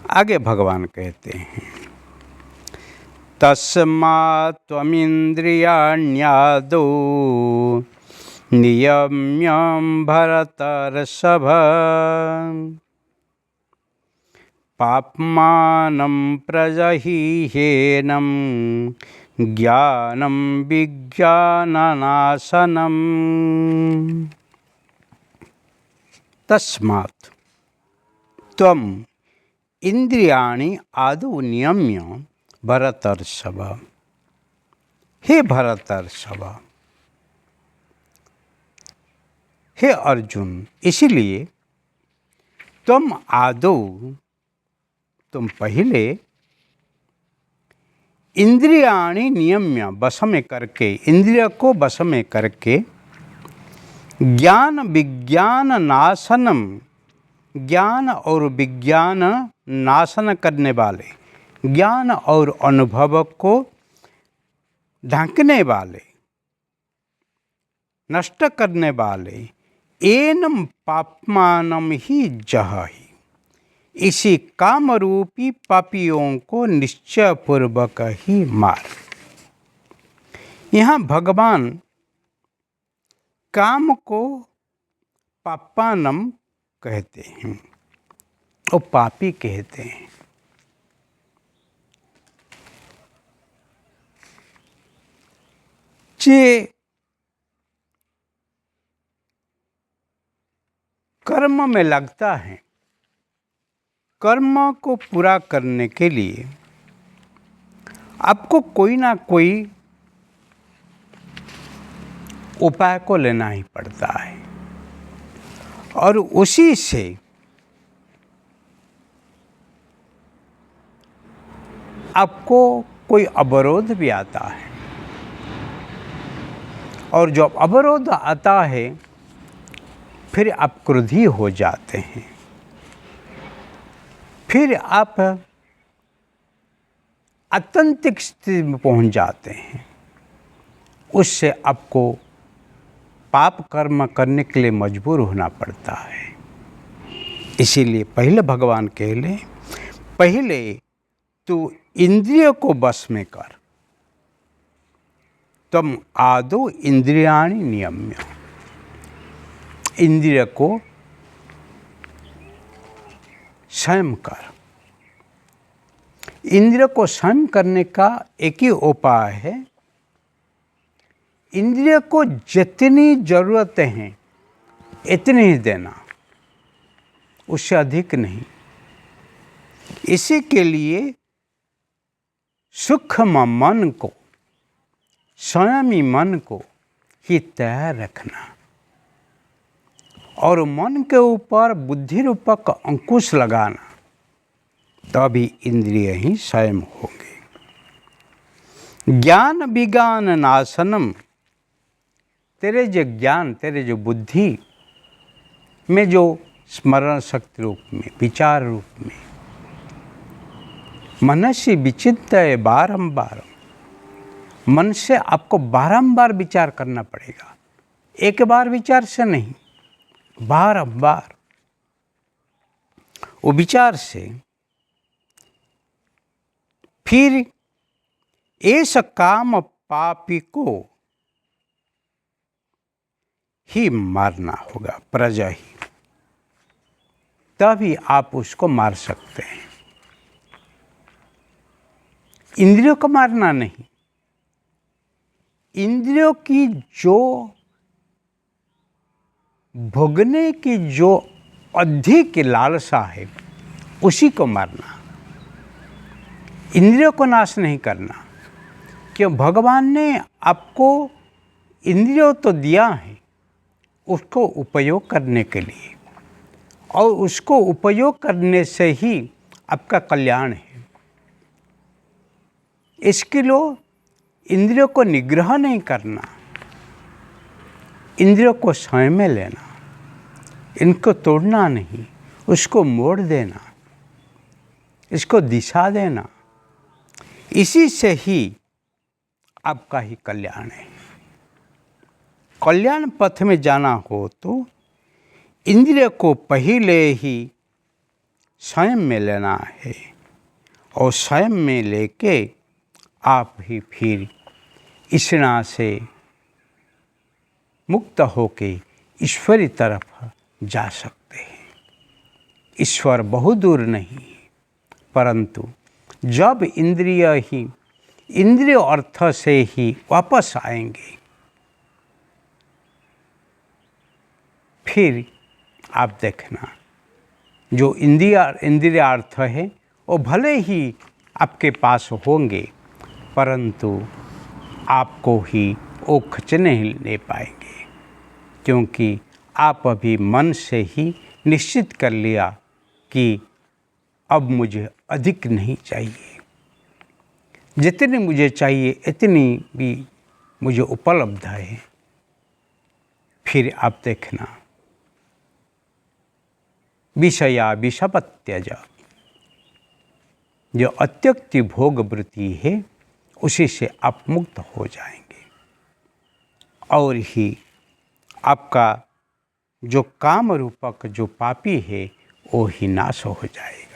आगे भगवान कहते हैं, तस्मात् त्वमिन्द्रियाण्यादौ नियम्य भरतर्षभ पाप्मानं प्रजहिह्येनं ज्ञानं विज्ञाननाशनम्। तस्मात् त्वम इंद्रियाणि आदौ नियम्य भरतर्षभ। हे भरतर्षभ, हे अर्जुन, इसलिए तुम आदौ, तुम पहले इंद्रियाणि नियम्य, वश में करके, इंद्रिय को वश में करके, ज्ञान विज्ञान नाशनम, ज्ञान और विज्ञान नाशन करने वाले, ज्ञान और अनुभव को ढांकने वाले, नष्ट करने वाले, एनम पापमानम ही जहि, इसी काम रूपी पापियों को निश्चय पूर्वक ही मार। यहाँ भगवान काम को पापानम कहते हैं और पापी कहते हैं। जे कर्म में लगता है, कर्म को पूरा करने के लिए आपको कोई ना कोई उपाय को लेना ही पड़ता है और उसी से आपको कोई अवरोध भी आता है और जब अवरोध आता है फिर आप क्रोधी हो जाते हैं, फिर आप आतंकिक स्थिति में पहुंच जाते हैं। उससे आपको पाप कर्म करने के लिए मजबूर होना पड़ता है। इसीलिए पहले भगवान कहले, पहले तू इंद्रिय को वश में कर, तुम आदौ इंद्रियाणि नियम्य, इंद्रिय को संयम कर। इंद्रिय को संयम करने का एक ही उपाय है, इंद्रिय को जितनी जरूरतें हैं इतनी ही देना, उससे अधिक नहीं। इसी के लिए सूक्ष्म मन को, संयमी मन को ही तैयार रखना और मन के ऊपर बुद्धि रूपक अंकुश लगाना, तभी इंद्रिय ही संयम होंगे। ज्ञान विज्ञान नाशनम, तेरे जो ज्ञान, तेरे जो बुद्धि में जो स्मरण शक्ति रूप में, विचार रूप में, मनस्य विचित्य बारंबार, मन से आपको बारंबार विचार करना पड़ेगा, एक बार विचार से नहीं, बारंबार वो विचार से। फिर ऐसा काम पापी को ही मारना होगा, प्रजा ही, तभी आप उसको मार सकते हैं। इंद्रियों को मारना नहीं, इंद्रियों की जो भोगने की जो अधिक लालसा है उसी को मारना, इंद्रियों को नाश नहीं करना। क्यों? भगवान ने आपको इंद्रियों तो दिया है उसको उपयोग करने के लिए, और उसको उपयोग करने से ही आपका कल्याण है। इसके लिए इंद्रियों को निग्रह नहीं करना, इंद्रियों को संयम में लेना, इनको तोड़ना नहीं, उसको मोड़ देना, इसको दिशा देना, इसी से ही आपका ही कल्याण है। कल्याण पथ में जाना हो तो इंद्रिय को पहले ही स्वयं में लेना है और स्वयं में लेके आप ही फिर इष्णा से मुक्त होके ईश्वरी तरफ जा सकते हैं। ईश्वर बहुत दूर नहीं है, परंतु जब इंद्रिय अर्थ से ही वापस आएंगे, फिर आप देखना जो इंद्रिय अर्थ है वो भले ही आपके पास होंगे, परंतु आपको ही वो खच नहीं ले पाएंगे, क्योंकि आप अभी मन से ही निश्चित कर लिया कि अब मुझे अधिक नहीं चाहिए, जितनी मुझे चाहिए इतनी भी मुझे उपलब्ध है। फिर आप देखना विषया विषपत्यज, जो अत्यक्ति भोग वृत्ति है उसी से आप मुक्त हो जाएंगे और ही आपका जो काम रूपक जो पापी है वो ही नाश हो जाएगा।